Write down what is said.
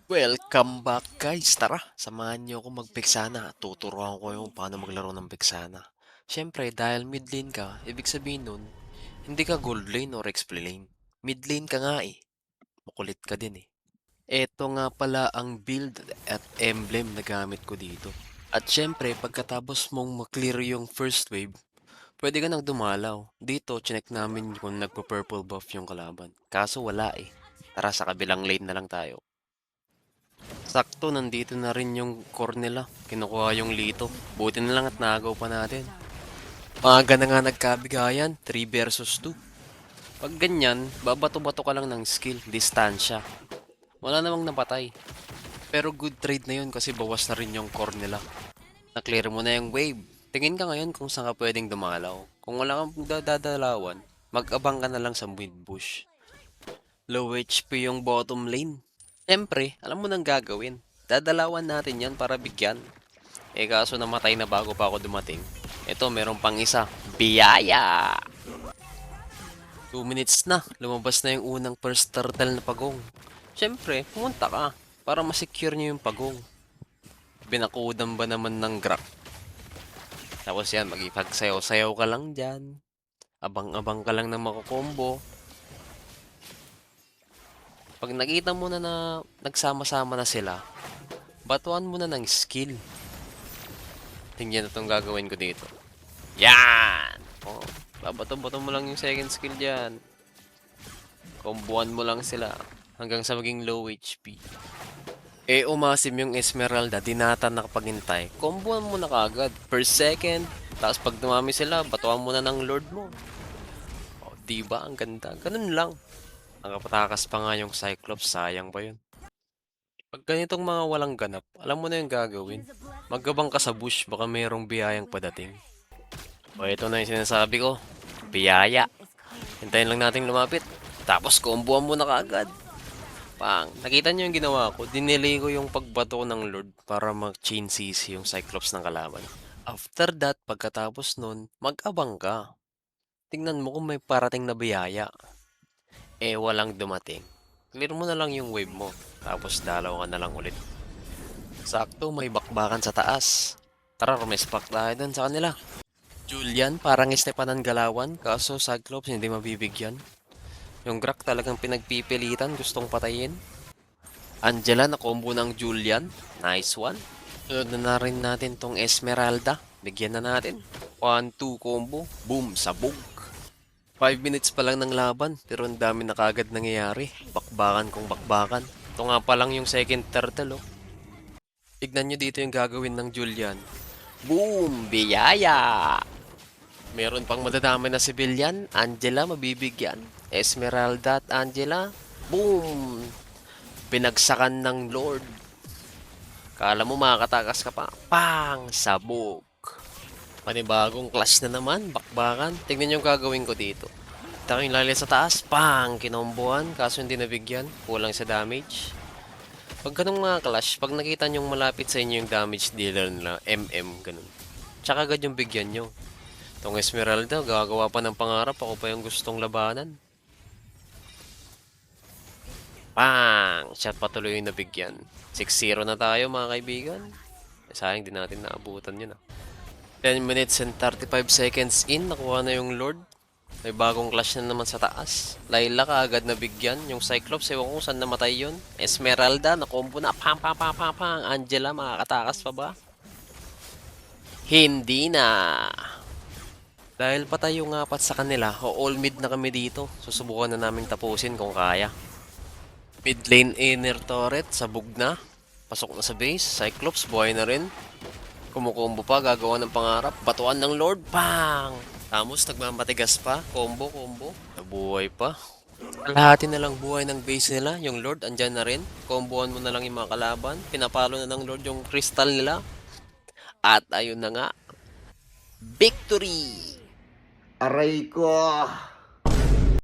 Welcome back guys! Tara, samahan niyo ako mag-Vexana. Tuturuan ko yung paano maglaro ng Vexana. Siyempre, dahil mid lane ka, ibig sabihin nun, hindi ka gold lane or XP lane. Mid lane ka nga eh. Makulit ka din eh. Eto nga pala ang build at emblem na gamit ko dito. At siyempre, pagkatapos mong maklear yung first wave, pwede ka nang dumalaw. Dito, chinek namin kung nagpo-purple buff yung kalaban. Kaso wala eh. Tara, sa kabilang lane na lang tayo. Sakto, nandito na rin yung core nila. Kinukuha yung Lito. Buti na lang at nagaw pa natin. Maaga na nga nagkabigayan, 3 versus 2. Pag ganyan, babato-bato ka lang ng skill, distansya. Wala namang napatay. Pero good trade na yun kasi bawas na rin yung core nila. Na-clear mo na yung wave. Tingin ka ngayon kung saan ka pwedeng dumalaw. Kung wala kang dadalawan, mag-abang ka na lang sa mid bush. Low HP yung bottom lane. Siyempre, alam mo nang gagawin. Dadalawan natin yan para bigyan. Eh kaso namatay na bago pa ako dumating. Ito, meron pang isa. Biyaya! 2 minutes na. Lumabas na yung unang first turtle na pagong. Siyempre, pumunta ka. Para masecure niyo yung pagong. Binakudan ba naman ng Grak? Tapos yan, magipagsayaw-sayaw ka lang dyan. Abang-abang ka lang na makukombo. Pag nakita mo na nagsama-sama na sila, batuan mo na ng skill. Tingnan na itong gagawin ko dito. Yan! Oh, babato-bato mo lang yung second skill dyan. Kombuan mo lang sila hanggang sa maging low HP. Eh, umasim yung Esmeralda, dinata na kapagintay. Kombuan mo na kagad. Per second. Tapos pag dumami sila, batuan mo na ng Lord mo. Oh, diba? Ang ganda. Ganun lang. Nakapatakas pa nga yung Cyclops. Sayang ba yun? Pag ganitong mga walang ganap, alam mo na yung gagawin. Magabang ka sa bush, baka mayroong biyayang padating. O, ito na yung sinasabi ko. Biyaya. Hintayin lang natin lumapit. Tapos komboan mo na kaagad. Pang, nakita niyo yung ginawa ko? Dinelay ko yung pagbato ng Lord para mag-chain CC yung Cyclops ng kalaban. After that, pagkatapos nun, mag-abang ka. Tingnan mo kung may parating na biyaya. Eh, walang dumating. Clear mo na lang yung wave mo. Tapos dalaw ka na lang ulit. Sakto, may bakbakan sa taas. Tara, rumespak tayo dun sa kanila. Julian, parang Estepanan Galawan, kaso Cyclops hindi mabibigyan. Yung Grak talagang pinagpipilitan, gustong patayin. Angela na combo ng Julian. Nice one. Sunod na rin natin tong Esmeralda. Bigyan na natin. 1-2 combo. Boom, sabog. 5 minutes pa lang ng laban, pero ang dami na kagad nangyayari. Bakbakan kung bakbakan. Ito nga pa lang yung second turtle, oh. Tignan nyo dito yung gagawin ng Julian. Boom! Biyaya! Meron pang madadami na civilian. Angela mabibigyan. Esmeralda at Angela. Boom! Binagsakan ng Lord. Kala mo makakatakas ka pa. Pang! Sabog. Panibagong clash na naman. Bakbakan. Tingnan yung gagawin ko dito. Taking lali sa taas. Pang! Kinombohan. Kaso hindi nabigyan. Kulang sa damage. Pag ganung mga clash, pag nakita nyong malapit sa inyo yung damage dealer nila, MM, ganun. Tsaka agad yung bigyan nyo. Itong Esmeralda, gagawa pa ng pangarap. Ako pa yung gustong labanan. Pang! Shot patuloy yung nabigyan. 6-0 na tayo mga kaibigan. Sayang din natin naabutan yun ah. 10 minutes and 35 seconds in, nakuha na yung Lord. May bagong clash na naman sa taas. Layla kaagad nabigyan. Yung Cyclops, ewan ko saan namatay yun. Esmeralda, nakombo na. Pang, pang, pang, pang, pang. Angela, makakatakas pa ba? Hindi na. Dahil patay yung apat sa kanila, o all mid na kami dito. Susubukan na namin tapusin kung kaya. Mid lane inner turret, sabog na. Pasok na sa base. Cyclops, buhay na rin. Kumukombo pa, gagawa ng pangarap. Batuan ng Lord, pang! Tamos, nagmamatigas pa. Combo, combo. Nabuhay pa. Kalahati na lang buhay ng base nila. Yung Lord, andyan na rin. Comboan mo na lang yung mga kalaban. Pinapalo na ng Lord yung crystal nila. At ayun na nga. Victory! Aray ko!